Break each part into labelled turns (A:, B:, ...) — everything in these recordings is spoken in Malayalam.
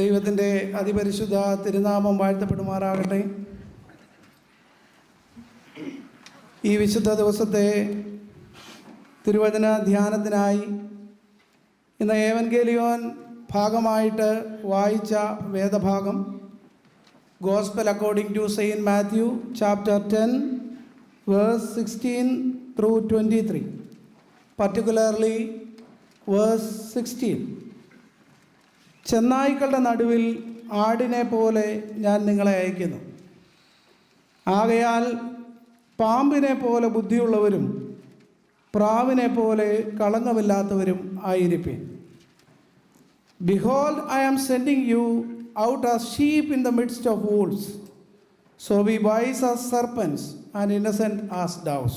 A: ദൈവത്തിൻ്റെ അതിപരിശുദ്ധ തിരുനാമം വാഴ്ത്തപ്പെടുമാറാകട്ടെ. ഈ വിശുദ്ധ ദിവസത്തെ തിരുവചന ധ്യാനത്തിനായി ഇന്ന് ഏവൻഗേലിയോൻ ഭാഗമായിട്ട് വായിച്ച വേദഭാഗം gospel according to saint Matthew chapter 10 verse 16 through 23, particularly verse 16. ചെന്നായ്ക്കളുടെ നടുവിൽ ആടിനെ പോലെ ഞാൻ നിങ്ങളെ അയക്കുന്നു. ആകയാൽ പാമ്പിനെ പോലെ ബുദ്ധിയുള്ളവരും പ്രാവിനെ പോലെ കളങ്കമില്ലാത്തവരും ആയിരിപ്പിൻ. Behold, I am sending you out as sheep in the midst of wolves. So be wise as serpents and innocent as doves.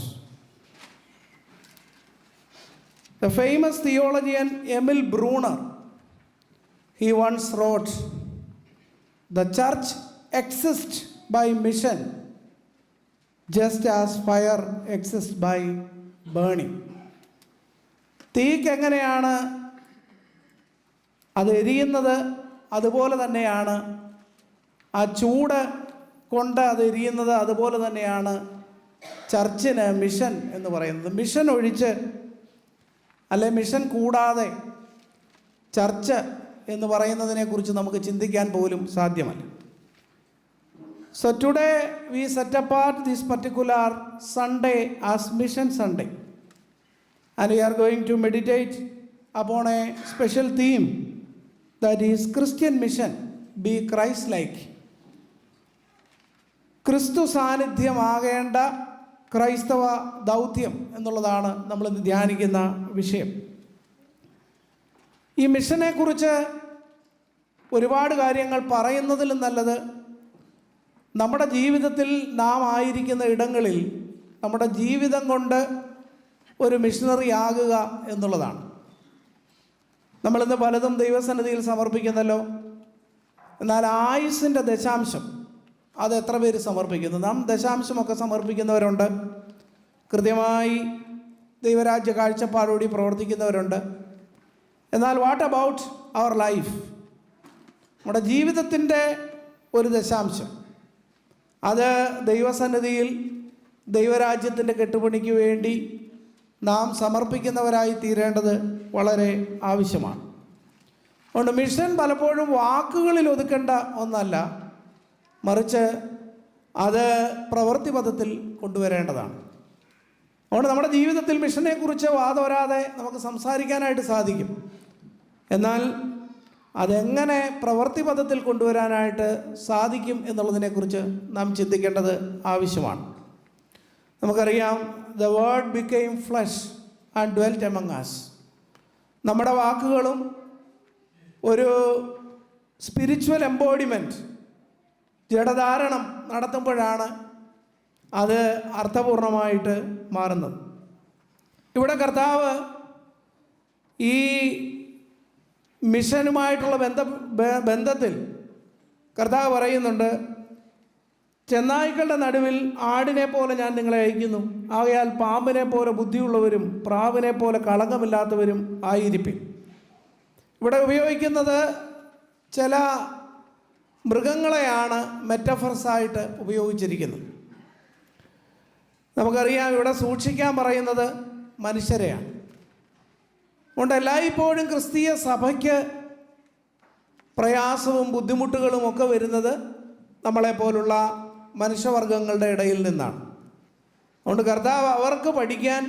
A: The famous theologian Emil Brunner, he once wrote, "The church exists by mission, just as fire exists by burning." തീക്ക് എങ്ങനെയാണ് അത് എരിയുന്നത്, അതുപോലെ തന്നെയാണ് ആ ചൂട് കൊണ്ട് അത് എരിയുന്നത്, അതുപോലെ തന്നെയാണ് ചർച്ചിന് മിഷൻ എന്ന് പറയുന്നത്. മിഷൻ ഒഴിച്ച് അല്ലെ മിഷൻ കൂടാതെ ചർച്ച് എന്ന് പറയുന്നതിനെക്കുറിച്ച് നമുക്ക് ചിന്തിക്കാൻ പോലും സാധ്യമല്ല. So today we set apart this particular Sunday as Mission Sunday, and we are going to meditate upon a special theme, that is Christian mission, be Christ-like. ക്രിസ്തു സാന്നിധ്യമാകേണ്ട ക്രൈസ്തവ ദൗത്യം എന്നുള്ളതാണ് നമ്മളിന്ന് ധ്യാനിക്കുന്ന വിഷയം. ഈ മിഷനെക്കുറിച്ച് ഒരുപാട് കാര്യങ്ങൾ പറയുന്നതിലും നല്ലത് നമ്മുടെ ജീവിതത്തിൽ നാം ആയിരിക്കുന്ന ഇടങ്ങളിൽ നമ്മുടെ ജീവിതം കൊണ്ട് ഒരു മിഷണറി ആകുക എന്നുള്ളതാണ്. നമ്മളിന്ന് പലതും ദൈവസന്നിധിയിൽ സമർപ്പിക്കുന്നല്ലോ, എന്നാൽ ആയുസ്സിൻ്റെ ദശാംശം അത് എത്ര പേര് സമർപ്പിക്കുന്നു? നാം ദശാംശമൊക്കെ സമർപ്പിക്കുന്നവരുണ്ട്, കൃത്യമായി ദൈവരാജ്യ കാഴ്ചപ്പാടോടി പ്രവർത്തിക്കുന്നവരുണ്ട്. എന്നാൽ വാട്ട് അബൌട്ട് അവർ ലൈഫ്? നമ്മുടെ ജീവിതത്തിൻ്റെ ഒരു ദശാംശം അത് ദൈവസന്നിധിയിൽ ദൈവരാജ്യത്തിൻ്റെ കെട്ടുപണിക്ക് വേണ്ടി നാം സമർപ്പിക്കുന്നവരായി തീരേണ്ടത് വളരെ ആവശ്യമാണ്. അതുകൊണ്ട് മിഷൻ പലപ്പോഴും വാക്കുകളിൽ ഒതുക്കേണ്ട ഒന്നല്ല, മറിച്ച് അത് പ്രവൃത്തിപഥത്തിൽ കൊണ്ടുവരേണ്ടതാണ്. അതുകൊണ്ട് നമ്മുടെ ജീവിതത്തിൽ മിഷനെക്കുറിച്ച് വാതോരാതെ നമുക്ക് സംസാരിക്കാനായിട്ട് സാധിക്കും. എന്നാൽ അതെങ്ങനെ പ്രവൃത്തിപഥത്തിൽ കൊണ്ടുവരാനായിട്ട് സാധിക്കും എന്നുള്ളതിനെക്കുറിച്ച് നാം ചിന്തിക്കേണ്ടത് ആവശ്യമാണ്. നമുക്കറിയാം, the word became flesh and dwelt among us. നമ്മുടെ വാക്കുകളും ഒരു സ്പിരിച്വൽ എംബോഡിമെൻറ്റ്, ജഡധാരണം നടത്തുമ്പോഴാണ് അത് അർത്ഥപൂർണമായിട്ട് മാറുന്നത്. ഇവിടെ കർത്താവ് ഈ മിഷനുമായിട്ടുള്ള ബന്ധത്തിൽ കർത്താവ് പറയുന്നുണ്ട്, ചെന്നായ്ക്കളുടെ നടുവിൽ ആടിനെ പോലെ ഞാൻ നിങ്ങളെ അയക്കുന്നു. ആകയാൽ പാമ്പിനെ പോലെ ബുദ്ധിയുള്ളവരും പ്രാവിനെ പോലെ കളങ്കമില്ലാത്തവരും ആയിരിപ്പിൻ. ഇവിടെ ഉപയോഗിക്കുന്നത് ചില മൃഗങ്ങളെയാണ് മെറ്റഫർസായിട്ട് ഉപയോഗിച്ചിരിക്കുന്നത്. നമുക്കറിയാം, ഇവിടെ സൂക്ഷിക്കാൻ പറയുന്നത് മനുഷ്യരെയാണ്. അതുകൊണ്ട് എല്ലായ്പ്പോഴും ക്രിസ്തീയ സഭയ്ക്ക് പ്രയാസവും ബുദ്ധിമുട്ടുകളും ഒക്കെ വരുന്നത് നമ്മളെപ്പോലുള്ള മനുഷ്യവർഗങ്ങളുടെ ഇടയിൽ നിന്നാണ്. അതുകൊണ്ട് കർത്താവ് അവർക്ക് പഠിക്കാൻ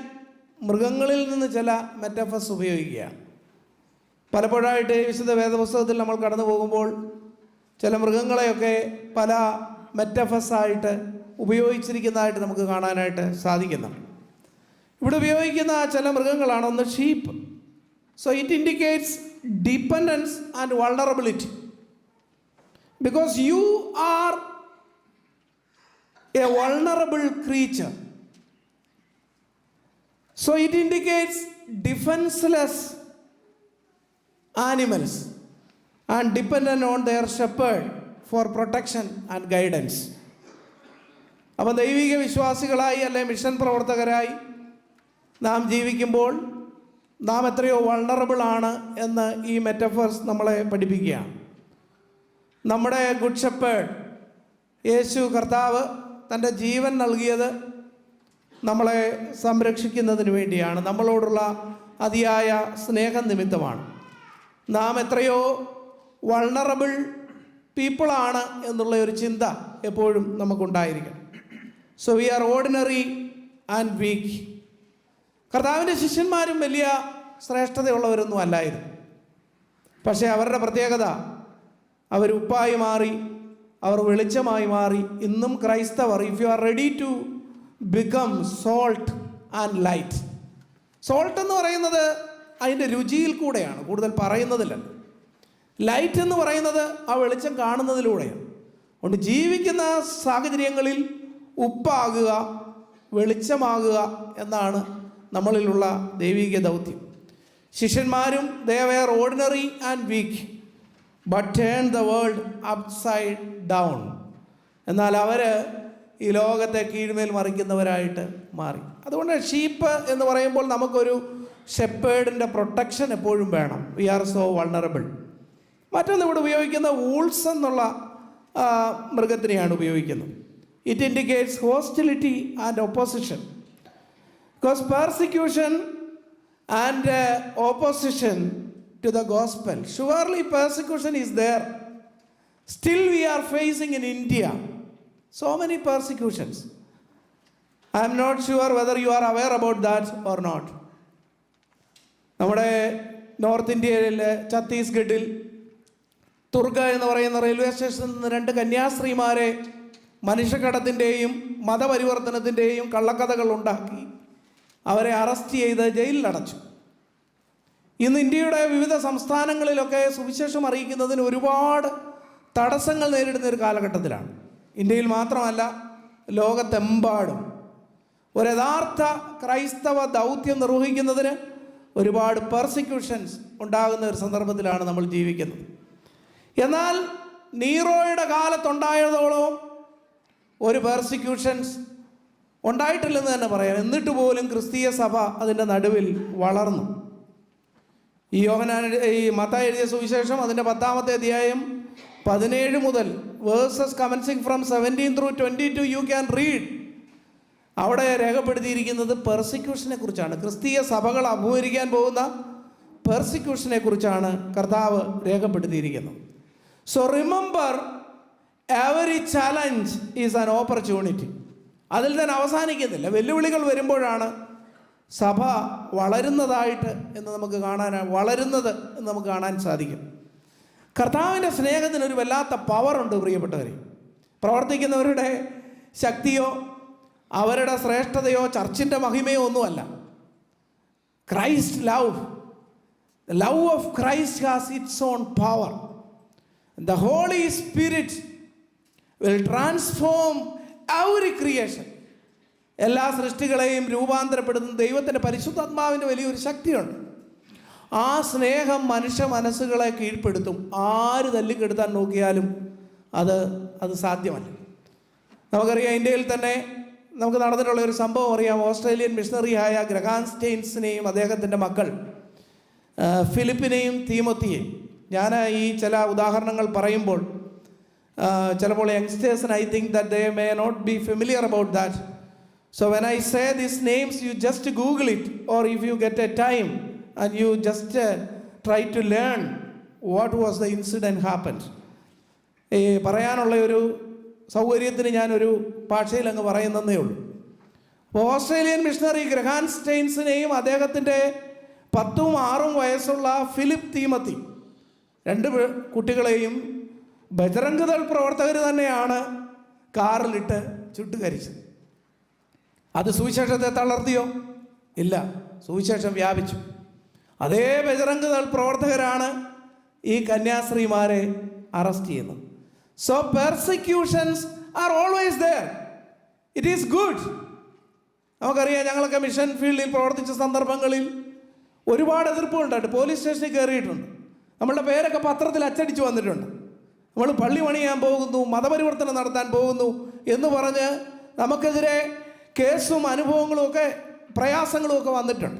A: മൃഗങ്ങളിൽ നിന്ന് ചില മെറ്റഫർസ് ഉപയോഗിക്കുകയാണ്. പലപ്പോഴായിട്ട് വിശുദ്ധ വേദപുസ്തകത്തിൽ നമ്മൾ കടന്നു പോകുമ്പോൾ ചില മൃഗങ്ങളെയൊക്കെ പല മെറ്റഫർസായിട്ട് ഉപയോഗിച്ചിരിക്കുന്നതായിട്ട് നമുക്ക് കാണാനായിട്ട് സാധിക്കുന്നുണ്ട്. ഇവിടെ ഉപയോഗിക്കുന്ന ചില മൃഗങ്ങളാണ് ഒന്ന് sheep. So it indicates dependence and vulnerability, because you are a vulnerable creature. So it indicates defenseless animals and dependent on their shepherd for protection and guidance. അപ്പോൾ ദൈവിക വിശ്വാസികളായി അല്ലെ മിഷൻ പ്രവർത്തകരായി നാം ജീവിക്കുമ്പോൾ നാം എത്രയോ വൾണറബിൾ ആണ് എന്ന് ഈ മെറ്റഫേഴ്സ് നമ്മളെ പഠിപ്പിക്കുകയാണ്. നമ്മുടെ ഗുഡ് ഷെപ്പേർഡ് യേശു കർത്താവ് തൻ്റെ ജീവൻ നൽകിയത് നമ്മളെ സംരക്ഷിക്കുന്നതിന് വേണ്ടിയാണ്, നമ്മളോടുള്ള അതിയായ സ്നേഹം നിമിത്തമാണ്. നാം എത്രയോ വൾണറബിൾ പീപ്പിളാണ് എന്നുള്ള ഒരു ചിന്ത എപ്പോഴും നമുക്കുണ്ടായിരിക്കണം. So we are ordinary and weak. കർത്താവിൻ്റെ ശിഷ്യന്മാരും വലിയ ശ്രേഷ്ഠതയുള്ളവരൊന്നും അല്ലായിരുന്നു. പക്ഷേ അവരുടെ പ്രത്യേകത, അവർ ഉപ്പായി മാറി, അവർ വെളിച്ചമായി മാറി. ഇന്നും ക്രൈസ്തവർ, if you are ready to become salt and light. Salt എന്ന് പറയുന്നത് അതിൻ്റെ രുചിയിൽ കൂടെയാണ്, കൂടുതൽ പറയുന്നതിലല്ല. ലൈറ്റ് എന്ന് പറയുന്നത് ആ വെളിച്ചം കാണുന്നതിലൂടെയാണ്. അതുകൊണ്ട് ജീവിക്കുന്ന സാഹചര്യങ്ങളിൽ ഉപ്പാകുക, വെളിച്ചമാകുക എന്നാണ് നമ്മളിലുള്ള ദൈവിക ദൗത്യം. ശിഷ്യന്മാരും they were ordinary and weak but turned the world upside down. എന്നാൽ അവർ ഈ ലോകത്തെ കീഴ്മേൽ മറിക്കുന്നവരായിട്ട് മാറി. അതുകൊണ്ട് ഷീപ്പ് എന്ന് പറയുമ്പോൾ നമുക്കൊരു ഷെപ്പേർഡിൻ്റെ പ്രൊട്ടക്ഷൻ എപ്പോഴും വേണം. We are so vulnerable. മറ്റൊന്ന് ഇവിടെ ഉപയോഗിക്കുന്ന വൂൾസ് എന്നുള്ള മൃഗത്തിനെയാണ് ഉപയോഗിക്കുന്നത്. It indicates hostility and opposition. Because persecution and opposition to the gospel. Surely persecution is there. Still we are facing in India so many persecutions. I am not sure whether you are aware about that or not. നമ്മുടെ നോർത്ത് ഇന്ത്യയിലെ ഛത്തീസ്ഗഡിൽ തുർഗ എന്ന് പറയുന്ന റെയിൽവേ സ്റ്റേഷനിൽ നിന്ന് 2 കന്യാസ്ത്രീമാരെ മനുഷ്യക്കടത്തിൻ്റെയും മതപരിവർത്തനത്തിൻ്റെയും കള്ളക്കഥകൾ ഉണ്ടാക്കി അവരെ അറസ്റ്റ് ചെയ്ത് ജയിലിലടച്ചു. ഇന്ന് ഇന്ത്യയുടെ വിവിധ സംസ്ഥാനങ്ങളിലൊക്കെ സുവിശേഷം അറിയിക്കുന്നതിന് ഒരുപാട് തടസ്സങ്ങൾ നേരിടുന്ന ഒരു കാലഘട്ടത്തിലാണ്. ഇന്ത്യയിൽ മാത്രമല്ല, ലോകത്തെമ്പാടും ഒരു യഥാർത്ഥ ക്രൈസ്തവ ദൗത്യം നിർവഹിക്കുന്നതിന് ഒരുപാട് പെർസിക്യൂഷൻസ് ഉണ്ടാകുന്ന ഒരു സന്ദർഭത്തിലാണ് നമ്മൾ ജീവിക്കുന്നത്. എന്നാൽ നീറോയുടെ കാലത്തുണ്ടായതോളം ഒരു പെർസിക്യൂഷൻസ് ഉണ്ടായിട്ടില്ലെന്ന് തന്നെ പറയാം. എന്നിട്ട് പോലും ക്രിസ്തീയ സഭ അതിൻ്റെ നടുവിൽ വളർന്നു. ഈ മത്തായി എഴുതിയ സുവിശേഷം അതിൻ്റെ 10-ാമത്തെ അധ്യായം 17 മുതൽ versus commencing from 17 through 22 you can read. അവിടെ രേഖപ്പെടുത്തിയിരിക്കുന്നത് പെർസിക്യൂഷനെ കുറിച്ചാണ്. ക്രിസ്തീയ സഭകൾ അഭിമുഖീകരിക്കാൻ പോകുന്ന പെർസിക്യൂഷനെ കുറിച്ചാണ് കർത്താവ് രേഖപ്പെടുത്തിയിരിക്കുന്നത്. So remember, every challenge is an opportunity. അതിൽ തന്നെ അവസാനിക്കുന്നില്ല. വെല്ലുവിളികൾ വരുമ്പോഴാണ് സഭ വളരുന്നത് എന്ന് നമുക്ക് കാണാൻ സാധിക്കും. കർത്താവിൻ്റെ സ്നേഹത്തിനൊരു വല്ലാത്ത പവറുണ്ട് പ്രിയപ്പെട്ടവരെ. പ്രവർത്തിക്കുന്നവരുടെ ശക്തിയോ അവരുടെ ശ്രേഷ്ഠതയോ ചർച്ചിൻ്റെ മഹിമയോ ഒന്നുമല്ല. Christ love of Christ has its own power. The Holy Spirit will transform every creation. എല്ലാ സൃഷ്ടികളെയും രൂപാന്തരപ്പെടുന്ന ദൈവത്തിൻ്റെ പരിശുദ്ധാത്മാവിൻ്റെ വലിയൊരു ശക്തിയുണ്ട്. ആ സ്നേഹം മനുഷ്യ മനസ്സുകളെ കീഴ്പ്പെടുത്തും. ആര് തല്ലിക്കെടുത്താൻ നോക്കിയാലും അത് സാധ്യമല്ല. നമുക്കറിയാം, ഇന്ത്യയിൽ തന്നെ നമുക്ക് നടന്നിട്ടുള്ള ഒരു സംഭവം അറിയാം. ഓസ്ട്രേലിയൻ മിഷണറിയായ ഗ്രഹാം സ്റ്റെയിൻസിനെയും അദ്ദേഹത്തിൻ്റെ മക്കൾ ഫിലിപ്പിനെയും തീമോത്തിയെയും, ഞാൻ ഈ ചില ഉദാഹരണങ്ങൾ പറയുമ്പോൾ ചിലപ്പോൾ യങ്സ്റ്റേഴ്സിന് I think that they may not be familiar about that. So when I say these names, you just Google it, or if you get a time and you just try to learn what was the incident happened. പറയാനുള്ള ഒരു സൗകര്യത്തിന് ഞാനൊരു ഭാഷയിൽ അങ്ങ് പറയുന്നതേ ഉള്ളൂ. അപ്പോൾ ഓസ്ട്രേലിയൻ മിഷണറി ഗ്രഹാം സ്റ്റെയിൻസിനെയും അദ്ദേഹത്തിൻ്റെ 10ഉം 6ഉം വയസ്സുള്ള ഫിലിപ്പ് തീമത്തി 2 കുട്ടികളെയും ബജറംഗ് ദൾ പ്രവർത്തകർ തന്നെയാണ് കാറിലിട്ട് ചുട്ടുകരിച്ചത്. അത് സുവിശേഷത്തെ തളർത്തിയോ? ഇല്ല, സുവിശേഷം വ്യാപിച്ചു. അതേ ബജറംഗ് ദൾ പ്രവർത്തകരാണ് ഈ കന്യാസ്ത്രീമാരെ അറസ്റ്റ് ചെയ്യുന്നത്. So persecutions are always there. It is good. നമുക്കറിയാം, ഞങ്ങളൊക്കെ മിഷൻ ഫീൽഡിൽ പ്രവർത്തിച്ച സന്ദർഭങ്ങളിൽ ഒരുപാട് എതിർപ്പുകളുണ്ടായിട്ട് പോലീസ് സ്റ്റേഷനിൽ കയറിയിട്ടുണ്ട്. നമ്മളുടെ പേരൊക്കെ പത്രത്തിൽ അച്ചടിച്ച് വന്നിട്ടുണ്ട്. നമ്മൾ പള്ളി പണിയാൻ പോകുന്നു, മതപരിവർത്തനം നടത്താൻ പോകുന്നു എന്ന് പറഞ്ഞ് നമുക്കെതിരെ കേസും അനുഭവങ്ങളും ഒക്കെ പ്രയാസങ്ങളും ഒക്കെ വന്നിട്ടുണ്ട്.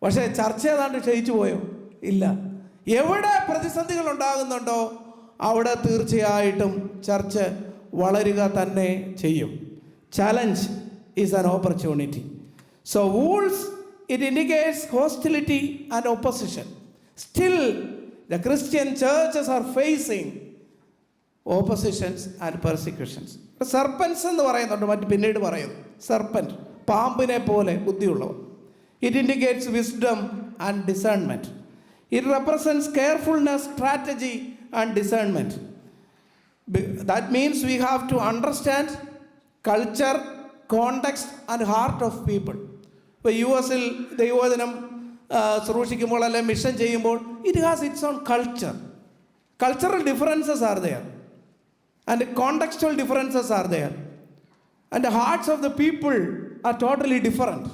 A: പക്ഷേ ചർച്ച ഏതാണ്ട് ക്ഷയിച്ചു പോയോ? ഇല്ല. എവിടെ പ്രതിസന്ധികൾ ഉണ്ടാകുന്നുണ്ടോ അവിടെ തീർച്ചയായിട്ടും ചർച്ച് വളരുക തന്നെ ചെയ്യും. Challenge is an opportunity. So wools, it indicates hostility and opposition. Still, the Christian churches are facing oppositions and persecutions. Serpents എന്ന് പറയുന്നുണ്ട്, മറ്റ് പിന്നീട് പറയുന്നു. സർപ്പൻറ്റ്, പാമ്പിനെ പോലെ ബുദ്ധിയുള്ളവർ. It indicates wisdom and discernment. It represents carefulness, strategy and discernment. That means we have to understand culture, context and heart of people. ഇപ്പോൾ US-ൽ ദൈവവചനം ശുശ്രൂഷിക്കുമ്പോൾ അല്ലെങ്കിൽ മിഷൻ ചെയ്യുമ്പോൾ it has its own culture. Cultural differences are there and contextual differences are there and the hearts of the people are totally different.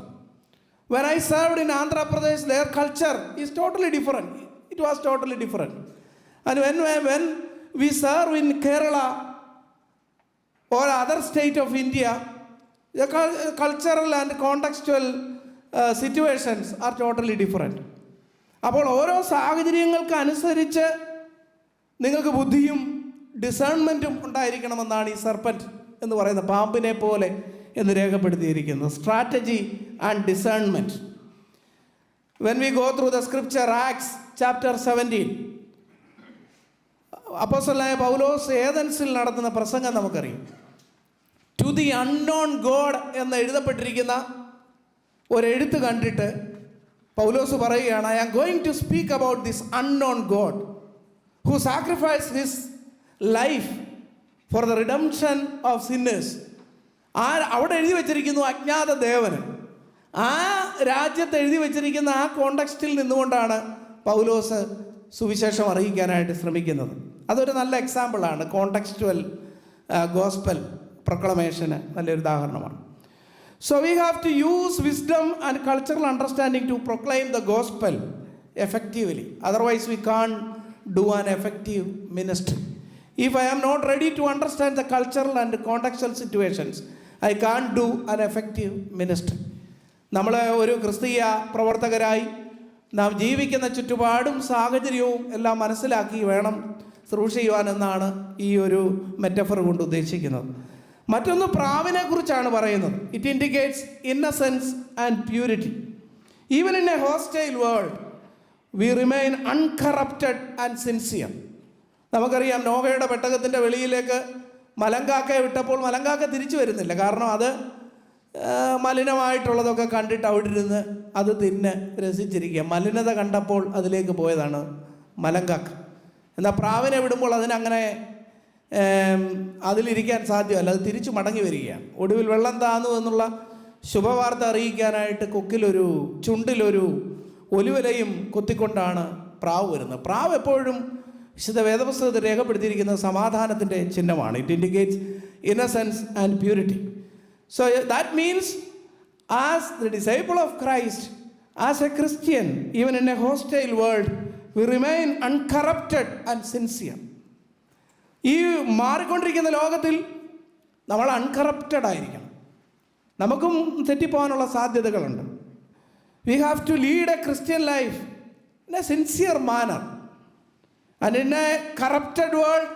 A: When I served in Andhra Pradesh, their culture is totally different. It was totally different. And when we serve in Kerala or other state of India, the cultural and contextual situations are totally different. അപ്പോൾ ഓരോ സാഹചര്യങ്ങൾക്ക് അനുസരിച്ച് നിങ്ങൾക്ക് ബുദ്ധിയും ഡിസേൺമെൻറ്റും ഉണ്ടായിരിക്കണമെന്നാണ് ഈ സർപ്പൻറ്റ് എന്ന് പറയുന്ന പാമ്പിനെ പോലെ എന്ന് രേഖപ്പെടുത്തിയിരിക്കുന്നത്. Strategy and discernment. When we go through the scripture, Acts chapter 17, അപ്പോസ്തലനായ പൗലോസ് ഏഥൻസിൽ നടത്തുന്ന പ്രസംഗം നമുക്കറിയാം. ടു ദി അൺനോൺ ഗോഡ് എന്ന് എഴുതപ്പെട്ടിരിക്കുന്ന ഒരെഴുത്ത് കണ്ടിട്ട് പൗലോസ് പറയുകയാണ്, I am going to speak about this unknown god who sacrifice his life for the redemption of sinners. അവിടെ എഴുതി വച്ചിരിക്കുന്നു അജ്ഞാത ദേവന്. ആ രാജ്യത്ത് എഴുതി വച്ചിരിക്കുന്ന ആ കോണ്ടെക്സ്റ്റിൽ നിന്നുകൊണ്ടാണ് പൗലോസ് സുവിശേഷം അറിയിക്കാനായിട്ട് ശ്രമിക്കുന്നത്. അതൊരു നല്ല എക്സാമ്പിളാണ്. കോണ്ടെക്സ്റ്റുവൽ ഗോസ്പൽ പ്രൊക്ലമേഷന് നല്ലൊരു ഉദാഹരണമാണ്. So we have to use wisdom and cultural understanding to proclaim the gospel effectively. Otherwise we can't do an effective ministry. If I am not ready to understand the cultural and contextual situations, I can't do an effective ministry. നമ്മൾ ഒരു ക്രിസ്തീയ പ്രവർത്തകരായി നാം ജീവിക്കുന്ന ചുറ്റുപാടും സാഹചര്യവും എല്ലാം മനസ്സിലാക്കി വേണം ശുശ്രൂഷ ചെയ്യുവാനെന്നാണ് ഈ ഒരു മെറ്റഫർ കൊണ്ട് ഉദ്ദേശിക്കുന്നത്. മറ്റൊന്ന് പ്രാവിനെ കുറിച്ചാണ് പറയുന്നത്. It indicates innocence and purity. Even in a hostile world we remain uncorrupted and sincere. നമുക്കറിയാം, നോഹയുടെ പെട്ടകത്തിൻ്റെ വെളിയിലേക്ക് മലങ്കാക്കയെ വിട്ടപ്പോൾ മലങ്കാക്ക തിരിച്ചു വരുന്നില്ല. കാരണം അത് മലിനമായിട്ടുള്ളതൊക്കെ കണ്ടിട്ട് അവിടെ ഇരുന്ന് അത് തിന്ന് രസിച്ചിരിക്കുക. മലിനത കണ്ടപ്പോൾ അതിലേക്ക് പോയതാണ് മലങ്കാക്ക. എന്നാൽ പ്രാവിനെ വിടുമ്പോൾ അതിനങ്ങനെ അതിലിരിക്കാൻ സാധ്യമല്ല, അത് തിരിച്ചു മടങ്ങി വരികയാണ്. ഒടുവിൽ വെള്ളം താന്നു എന്നുള്ള ശുഭവാർത്ത അറിയിക്കാനായിട്ട് കൊക്കിലൊരു ചുണ്ടിലൊരു ഒലിവലയും കൊത്തിക്കൊണ്ടാണ് പ്രാവ് വരുന്നത്. പ്രാവ് എപ്പോഴും വിശുദ്ധ വേദപുസ്തകത്തിൽ രേഖപ്പെടുത്തിയിരിക്കുന്ന സമാധാനത്തിൻ്റെ ചിഹ്നമാണ്. It indicates innocence and purity. So that means as the disciple of Christ, as a Christian, even in a hostile world, we remain uncorrupted and sincere. ഈ മാറിക്കൊണ്ടിരിക്കുന്ന ലോകത്തിൽ നമ്മൾ അൺകറപ്റ്റഡ് ആയിരിക്കണം. നമുക്കും തെറ്റിപ്പോകാനുള്ള സാധ്യതകളുണ്ട്. We have to lead a Christian life in a sincere manner. And in a corrupted world,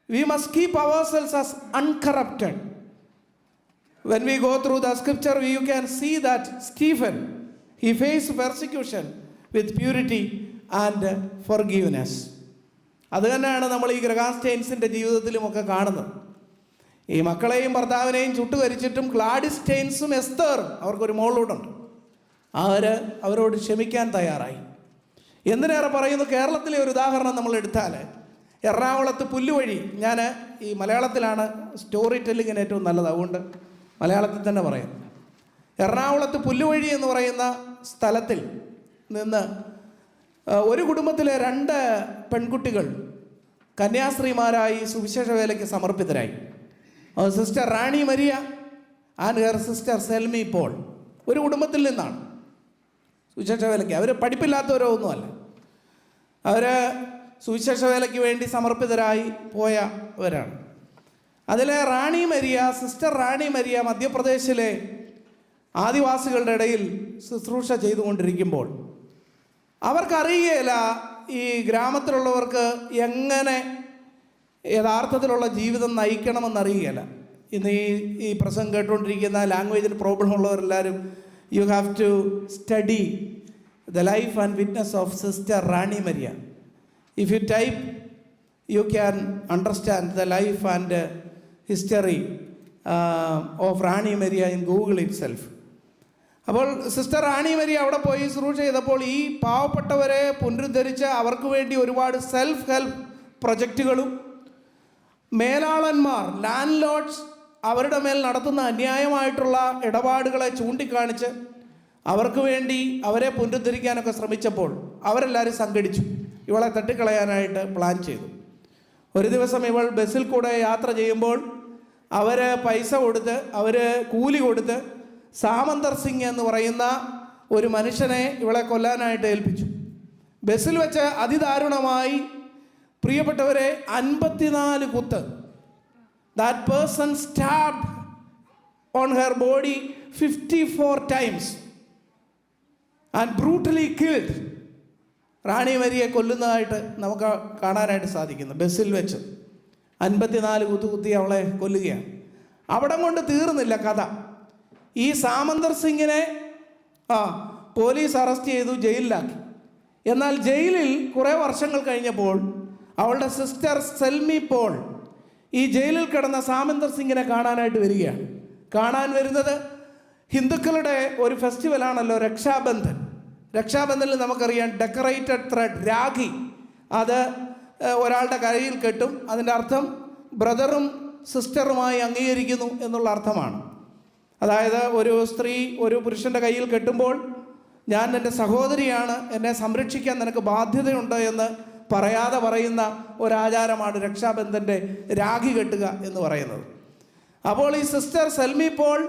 A: we must keep ourselves as uncorrupted. When we go through the scripture, you can see that Stephen, he faced persecution with purity and forgiveness. അത് തന്നെയാണ് നമ്മൾ ഈ ഗ്രഹാസ്റ്റെയിൻസിൻ്റെ ജീവിതത്തിലുമൊക്കെ കാണുന്നത്. ഈ മക്കളെയും ഭർത്താവിനെയും ചുട്ടുകരിച്ചിട്ടും ഗ്ലാഡിസ്റ്റെയിൻസും എസ്തേറും, അവർക്കൊരു മോളോടുണ്ട്, അവരോട് ക്ഷമിക്കാൻ തയ്യാറായി. എന്തിനേറെ പറയുന്നു, കേരളത്തിലെ ഒരു ഉദാഹരണം നമ്മൾ എടുത്താൽ, എറണാകുളത്ത് പുല്ലുവഴി, ഞാൻ ഈ മലയാളത്തിലാണ് സ്റ്റോറി ടെല്ലിങ്ങിന് ഏറ്റവും നല്ലത്, അതുകൊണ്ട് മലയാളത്തിൽ തന്നെ പറയാം. എറണാകുളത്ത് പുല്ലുവഴി എന്ന് പറയുന്ന സ്ഥലത്തിൽ നിന്ന് ഒരു കുടുംബത്തിലെ 2 പെൺകുട്ടികൾ കന്യാസ്ത്രീമാരായി സുവിശേഷ വേലയ്ക്ക് സമർപ്പിതരായി. Sister Rani Maria and her sister Selmi Paul ഒരു കുടുംബത്തിൽ നിന്നാണ് സുവിശേഷ വേലയ്ക്ക്. അവർ പഠിപ്പില്ലാത്തവരോ ഒന്നുമല്ല, അവർ സുവിശേഷ വേലയ്ക്ക് വേണ്ടി സമർപ്പിതരായി പോയവരാണ്. അതിലെ റാണി മരിയ, സിസ്റ്റർ റാണി മരിയ മധ്യപ്രദേശിലെ ആദിവാസികളുടെ ഇടയിൽ ശുശ്രൂഷ ചെയ്തുകൊണ്ടിരിക്കുമ്പോൾ അവർക്കറിയില്ല ഈ ഗ്രാമത്തിലുള്ളവർക്ക് എങ്ങനെ യഥാർത്ഥത്തിലുള്ള ജീവിതം നയിക്കണമെന്നറിയുകയില്ല. ഇന്ന് ഈ പ്രസംഗം കേട്ടുകൊണ്ടിരിക്കുന്ന ലാംഗ്വേജിന് പ്രോബ്ലം ഉള്ളവരെല്ലാവരും you have to study the life and witness of sister Rani Maria. If you type you can understand the life and history of Rani Maria in Google itself. അപ്പോൾ സിസ്റ്റർ റാണി മരിയ അവിടെ പോയി ശുശ്രൂഷ ചെയ്തപ്പോൾ ഈ പാവപ്പെട്ടവരെ പുനരുദ്ധരിച്ച് അവർക്ക് വേണ്ടി ഒരുപാട് സെൽഫ് ഹെൽപ്പ് പ്രൊജക്റ്റുകളും മേലാളന്മാർ ലാൻഡ് ലോഡ്സ് അവരുടെ മേൽ നടത്തുന്ന അന്യായമായിട്ടുള്ള ഇടപാടുകളെ ചൂണ്ടിക്കാണിച്ച് അവർക്ക് വേണ്ടി അവരെ പുനരുദ്ധരിക്കാനൊക്കെ ശ്രമിച്ചപ്പോൾ അവരെല്ലാവരും സംഘടിച്ചു ഇവളെ തട്ടിക്കളയാനായിട്ട് പ്ലാൻ ചെയ്തു. ഒരു ദിവസം ഇവൾ ബസ്സിൽ കൂടെ യാത്ര ചെയ്യുമ്പോൾ അവർ പൈസ കൊടുത്ത് കൂലി കൊടുത്ത് സാമന്തർ സിംഗ് എന്ന് പറയുന്ന ഒരു മനുഷ്യനെ ഇവളെ കൊല്ലാനായിട്ട് ഏൽപ്പിച്ചു. ബസ്സിൽ വെച്ച് അതിദാരുണമായി പ്രിയപ്പെട്ടവരെ 54 കുത്ത്. That person stabbed on her body 54 times and brutally killed. റാണി മരിയെ കൊല്ലുന്നതായിട്ട് നമുക്ക് കാണാനായിട്ട് സാധിക്കുന്നു. ബസ്സിൽ വെച്ച് 54 കുത്തി അവളെ കൊല്ലുകയാണ്. അവിടം കൊണ്ട് തീർന്നില്ല കഥ. ഈ സാമന്തർ സിംഗിനെ പോലീസ് അറസ്റ്റ് ചെയ്തു, ജയിലിലാക്കി. എന്നാൽ ജയിലിൽ കുറേ വർഷങ്ങൾ കഴിഞ്ഞപ്പോൾ അവളുടെ സിസ്റ്റർ സെൽമി പോൾ ഈ ജയിലിൽ കിടന്ന സാമന്തർ സിംഗിനെ കാണാനായിട്ട് വരികയാണ്. കാണാൻ വരുന്നത് ഹിന്ദുക്കളുടെ ഒരു ഫെസ്റ്റിവലാണല്ലോ രക്ഷാബന്ധൻ. രക്ഷാബന്ധനിൽ നമുക്കറിയാം ഡെക്കറേറ്റഡ് ത്രെഡ്, രാഖി, അത് ഒരാളുടെ കയ്യിൽ കെട്ടും. അതിൻ്റെ അർത്ഥം ബ്രദറും സിസ്റ്ററുമായി അംഗീകരിക്കുന്നു എന്നുള്ള അർത്ഥമാണ്. അതായത് ഒരു സ്ത്രീ ഒരു പുരുഷൻ്റെ കയ്യിൽ കെട്ടുമ്പോൾ ഞാൻ എൻ്റെ സഹോദരിയാണ്, എന്നെ സംരക്ഷിക്കാൻ നിനക്ക് ബാധ്യതയുണ്ട് എന്ന് പറയാതെ പറയുന്ന ഒരാചാരമാണ് രക്ഷാബന്ധൻ്റെ രാഖി കെട്ടുക എന്ന് പറയുന്നത്. അപ്പോൾ ഈ സിസ്റ്റർ സെൽമി പോൾ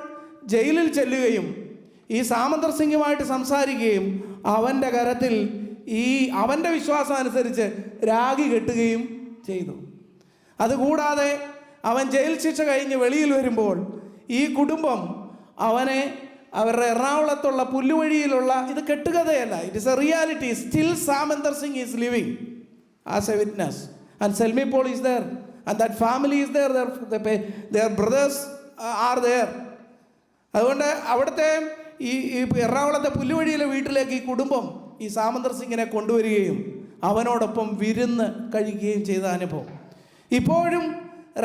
A: ജയിലിൽ ചെല്ലുകയും ഈ സാമന്തർ സിംഗുമായിട്ട് സംസാരിക്കുകയും അവൻ്റെ കരത്തിൽ അവൻ്റെ വിശ്വാസം അനുസരിച്ച് രാഖി കെട്ടുകയും ചെയ്തു. അതുകൂടാതെ അവൻ ജയിൽ ശിക്ഷ കഴിഞ്ഞ് വെളിയിൽ വരുമ്പോൾ ഈ കുടുംബം അവനെ അവരുടെ എറണാകുളത്തുള്ള പുല്ലുവഴിയിലുള്ള, ഇത് കെട്ടുകഥയല്ല, it is a reality, still Samandar Singh is living as a witness and Selmi Paul is there and that family is there, their brothers are there. അതുകൊണ്ട് അവിടുത്തെ ഈ എറണാകുളത്തെ പുല്ലുവഴിയിലെ വീട്ടിലേക്ക് ഈ കുടുംബം ഈ സാമന്തർ സിംഗിനെ കൊണ്ടുവരികയും അവനോടൊപ്പം വിരുന്ന് കഴിക്കുകയും ചെയ്ത അനുഭവം. ഇപ്പോഴും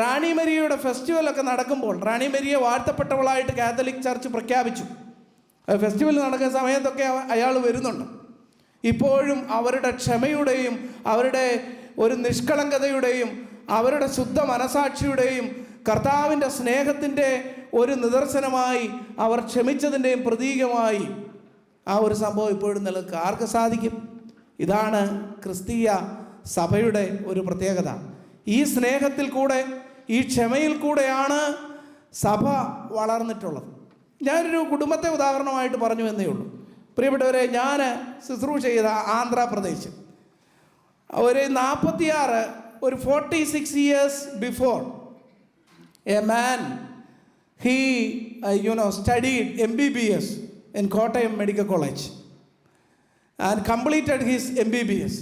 A: റാണി മരിയയുടെ ഫെസ്റ്റിവലൊക്കെ നടക്കുമ്പോൾ റാണി മരിയെ വാഴ്ത്തപ്പെട്ടവളായിട്ട് കാത്തലിക് ചർച്ച് പ്രഖ്യാപിച്ചു. ഫെസ്റ്റിവൽ നടക്കുന്ന സമയത്തൊക്കെ അയാൾ വരുന്നുണ്ട്. ഇപ്പോഴും അവരുടെ ക്ഷമയുടെയും അവരുടെ ഒരു നിഷ്കളങ്കതയുടെയും അവരുടെ ശുദ്ധ മനസാക്ഷിയുടെയും കർത്താവിൻ്റെ സ്നേഹത്തിൻ്റെ ഒരു നിദർശനമായി അവർ ക്ഷമിച്ചതിൻ്റെയും പ്രതീകമായി ആ ഒരു സംഭവം ഇപ്പോഴും നിലനിൽക്കുക. ആർക്ക് സാധിക്കും? ഇതാണ് ക്രിസ്തീയ സഭയുടെ ഒരു പ്രത്യേകത. ഈ സ്നേഹത്തിൽ കൂടെ, ഈ ക്ഷമയിൽ കൂടെയാണ് സഭ വളർന്നിട്ടുള്ളത്. ഞാനൊരു കുടുംബത്തെ ഉദാഹരണമായിട്ട് പറഞ്ഞു എന്നേ ഉള്ളൂ. പ്രിയപ്പെട്ടവരെ, ഞാൻ ശുശ്രൂഷ ചെയ്ത ആന്ധ്രാപ്രദേശ് ഒരു 46 years before, a man, he studied MBBS in Kottayam Medical College and completed his MBBS.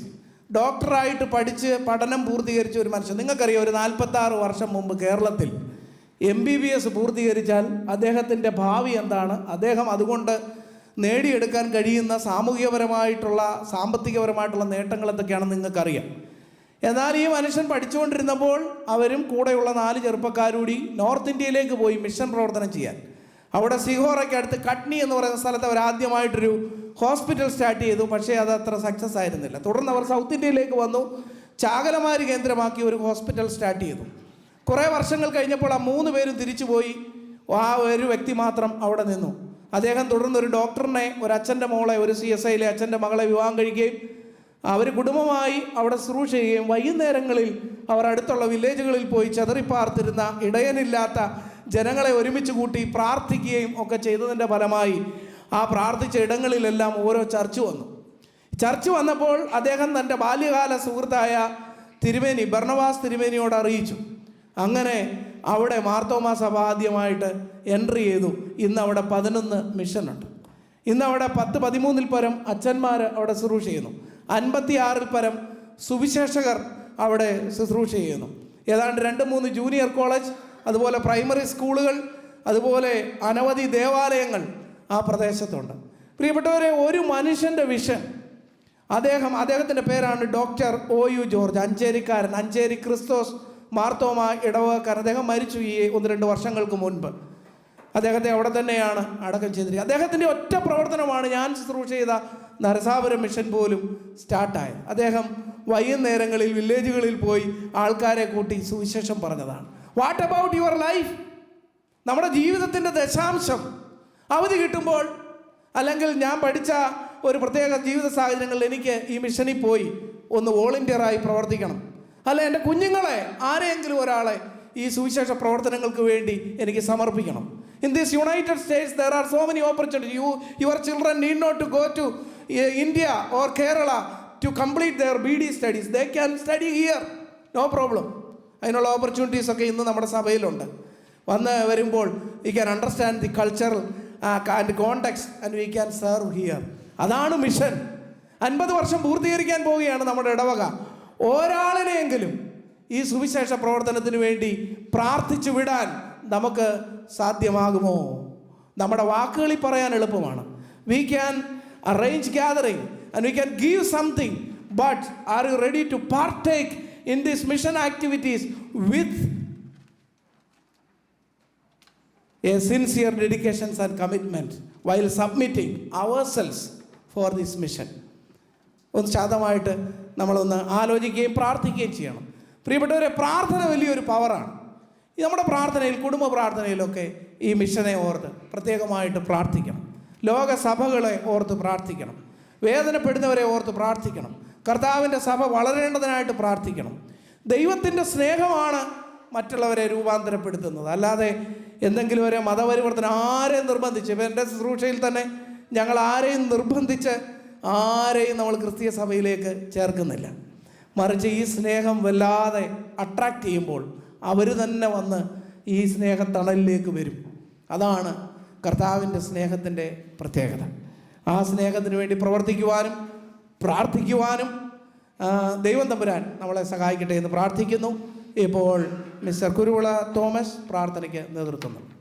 A: ഡോക്ടറായിട്ട് പഠിച്ച് പഠനം പൂർത്തീകരിച്ച ഒരു മനുഷ്യൻ. നിങ്ങൾക്കറിയാം, ഒരു 46 വർഷം മുമ്പ് കേരളത്തിൽ MBBS പൂർത്തീകരിച്ചാൽ അദ്ദേഹത്തിൻ്റെ ഭാവി എന്താണ്, അദ്ദേഹം അതുകൊണ്ട് നേടിയെടുക്കാൻ കഴിയുന്ന സാമൂഹികപരമായിട്ടുള്ള സാമ്പത്തികപരമായിട്ടുള്ള നേട്ടങ്ങൾ എന്തൊക്കെയാണെന്ന് നിങ്ങൾക്കറിയാം. എന്നാൽ ഈ മനുഷ്യൻ പഠിച്ചുകൊണ്ടിരുന്നപ്പോൾ അവരും കൂടെയുള്ള 4 ചെറുപ്പക്കാരൂടി നോർത്ത് ഇന്ത്യയിലേക്ക് പോയി മിഷൻ പ്രവർത്തനം ചെയ്യാൻ. അവിടെ സിഹോറയ്ക്ക് അടുത്ത് കട്നി എന്ന് പറയുന്ന സ്ഥലത്ത് അവർ ആദ്യമായിട്ടൊരു ഹോസ്പിറ്റൽ സ്റ്റാർട്ട് ചെയ്തു. പക്ഷേ അത് അത്ര സക്സസ് ആയിരുന്നില്ല. തുടർന്ന് അവർ സൗത്ത് ഇന്ത്യയിലേക്ക് വന്നു, ചാകലമാരി കേന്ദ്രമാക്കി ഒരു ഹോസ്പിറ്റൽ സ്റ്റാർട്ട് ചെയ്തു. കുറേ വർഷങ്ങൾ കഴിഞ്ഞപ്പോൾ ആ 3 പേരും തിരിച്ചു പോയി. ആ ഒരു വ്യക്തി മാത്രം അവിടെ നിന്നു. അദ്ദേഹം തുടർന്നൊരു ഡോക്ടറിനെ, ഒരു അച്ഛൻ്റെ മോളെ, ഒരു CSIയിലെ അച്ഛൻ്റെ മകളെ വിവാഹം കഴിക്കുകയും അവർ കുടുംബമായി അവിടെ ശുശ്രൂഷ ചെയ്യുകയും വൈകുന്നേരങ്ങളിൽ അവർ അടുത്തുള്ള വില്ലേജുകളിൽ പോയി ചെതറിപ്പാർത്തിരുന്ന ഇടയനില്ലാത്ത ജനങ്ങളെ ഒരുമിച്ച് കൂട്ടി പ്രാർത്ഥിക്കുകയും ഒക്കെ ചെയ്തതിൻ്റെ ഫലമായി ആ പ്രാർത്ഥിച്ച ഇടങ്ങളിലെല്ലാം ഓരോ ചർച്ച് വന്നു. ചർച്ച് വന്നപ്പോൾ അദ്ദേഹം തൻ്റെ ബാല്യകാല സുഹൃത്തായ തിരുമേനി ബർണബാസ് തിരുമേനിയോട് അറിയിച്ചു. അങ്ങനെ അവിടെ മാർത്തോമാ സഭ ആദ്യമായിട്ട് എൻട്രി ചെയ്തു. ഇന്ന് അവിടെ 11 മിഷനുണ്ട്. ഇന്ന് അവിടെ 10-13 പരം അച്ഛന്മാർ അവിടെ ശുശ്രൂഷ ചെയ്യുന്നു. 56 പരം സുവിശേഷകർ അവിടെ ശുശ്രൂഷ ചെയ്യുന്നു. ഏതാണ്ട് 2-3 ജൂനിയർ കോളേജ്, അതുപോലെ പ്രൈമറി സ്കൂളുകൾ, അതുപോലെ അനവധി ദേവാലയങ്ങൾ ആ പ്രദേശത്തുണ്ട്. പ്രിയപ്പെട്ടവരെ, ഒരു മനുഷ്യൻ്റെ വിഷൻ, അദ്ദേഹത്തിൻ്റെ പേരാണ് ഡോക്ടർ OU ജോർജ്, അഞ്ചേരിക്കാരൻ, അഞ്ചേരി ക്രിസ്തോസ് മാർത്തോമ ഇടവകക്കാരൻ. അദ്ദേഹം മരിച്ചു ഈ 1-2 വർഷങ്ങൾക്ക് മുൻപ്. അദ്ദേഹത്തെ അവിടെ തന്നെയാണ് അടക്കം ചെയ്തിരിക്കുന്നത്. അദ്ദേഹത്തിൻ്റെ ഒറ്റ പ്രവർത്തനമാണ് ഞാൻ ശുശ്രൂഷ ചെയ്ത നരസാപുരം മിഷൻ പോലും സ്റ്റാർട്ടായത്. അദ്ദേഹം വൈകുന്നേരങ്ങളിൽ വില്ലേജുകളിൽ പോയി ആൾക്കാരെ കൂട്ടി സുവിശേഷം പറഞ്ഞതാണ്. What about your life? നമ്മുടെ ജീവിതത്തിൻ്റെ ദശാംശം അവധി കിട്ടുമ്പോൾ, അല്ലെങ്കിൽ ഞാൻ പഠിച്ച ഒരു പ്രത്യേക ജീവിത സാഹചര്യങ്ങളിൽ എനിക്ക് ഈ മിഷനിൽ പോയി ഒന്ന് വോളണ്ടിയറായി പ്രവർത്തിക്കണം, അല്ല എൻ്റെ കുഞ്ഞുങ്ങളെ ആരെങ്കിലും ഒരാളെ ഈ സുവിശേഷ പ്രവർത്തനങ്ങൾക്ക് വേണ്ടി എനിക്ക് സമർപ്പിക്കണം. In this United States, there are so many opportunities. Your children need not to go to India or Kerala to complete their BD studies. They can study here, no problem. അതിനുള്ള ഓപ്പർച്യൂണിറ്റീസ് ഒക്കെ ഇന്ന് നമ്മുടെ സഭയിലുണ്ട്. വന്ന് വരുമ്പോൾ we can understand the cultural and context and we can serve here. അതാണ് മിഷൻ. 50 വർഷം പൂർത്തീകരിക്കാൻ പോവുകയാണ് നമ്മുടെ ഇടവക. ഒരാളിനെയെങ്കിലും ഈ സുവിശേഷ പ്രവർത്തനത്തിന് വേണ്ടി പ്രാർത്ഥിച്ചു വിടാൻ നമുക്ക് സാധ്യമാകുമോ? നമ്മുടെ വാക്കുകളിൽ പറയാൻ എളുപ്പമാണ്. We can arrange gathering and we can give something, but are you ready to partake in these mission activities with a sincere dedication and commitment while submitting ourselves for this mission? ഒന്ന് ശാന്തമായിട്ട് നമ്മളൊന്ന് ആലോചിക്കുകയും പ്രാർത്ഥിക്കുകയും ചെയ്യണം. പ്രിയപ്പെട്ടവരെ, പ്രാർത്ഥന വലിയൊരു പവറാണ്. നമ്മുടെ പ്രാർത്ഥനയിൽ, കുടുംബ പ്രാർത്ഥനയിലൊക്കെ ഈ മിഷനെ ഓർത്ത് പ്രത്യേകമായിട്ട് പ്രാർത്ഥിക്കണം. ലോകസഭകളെ ഓർത്ത് പ്രാർത്ഥിക്കണം. വേദനപ്പെടുന്നവരെ ഓർത്ത് പ്രാർത്ഥിക്കണം. കർത്താവിൻ്റെ സഭ വളരേണ്ടതിനായിട്ട് പ്രാർത്ഥിക്കണം. ദൈവത്തിൻ്റെ സ്നേഹമാണ് മറ്റുള്ളവരെ രൂപാന്തരപ്പെടുത്തുന്നത്, അല്ലാതെ എന്തെങ്കിലും ഒരു മതപരിവർത്തനം ആരെയും നിർബന്ധിച്ച്, ഇപ്പം എൻ്റെ ശുശ്രൂഷയിൽ തന്നെ ഞങ്ങൾ ആരെയും നിർബന്ധിച്ച് ആരെയും നമ്മൾ ക്രിസ്തീയ സഭയിലേക്ക് ചേർക്കുന്നില്ല. മറിച്ച് ഈ സ്നേഹം വല്ലാതെ അട്രാക്റ്റ് ചെയ്യുമ്പോൾ അവർ തന്നെ വന്ന് ഈ സ്നേഹത്തണലിലേക്ക് വരും. അതാണ് കർത്താവിൻ്റെ സ്നേഹത്തിൻ്റെ പ്രത്യേകത. ആ സ്നേഹത്തിന് വേണ്ടി പ്രവർത്തിക്കുവാനും പ്രാർത്ഥിക്കുവാനും ദൈവം തമ്പുരാൻ നമ്മളെ സഹായിക്കട്ടെ എന്ന് പ്രാർത്ഥിക്കുന്നു. ഇപ്പോൾ മിസ്റ്റർ കുരുവിള തോമസ് പ്രാർത്ഥനയ്ക്ക് നേതൃത്വം നൽകും.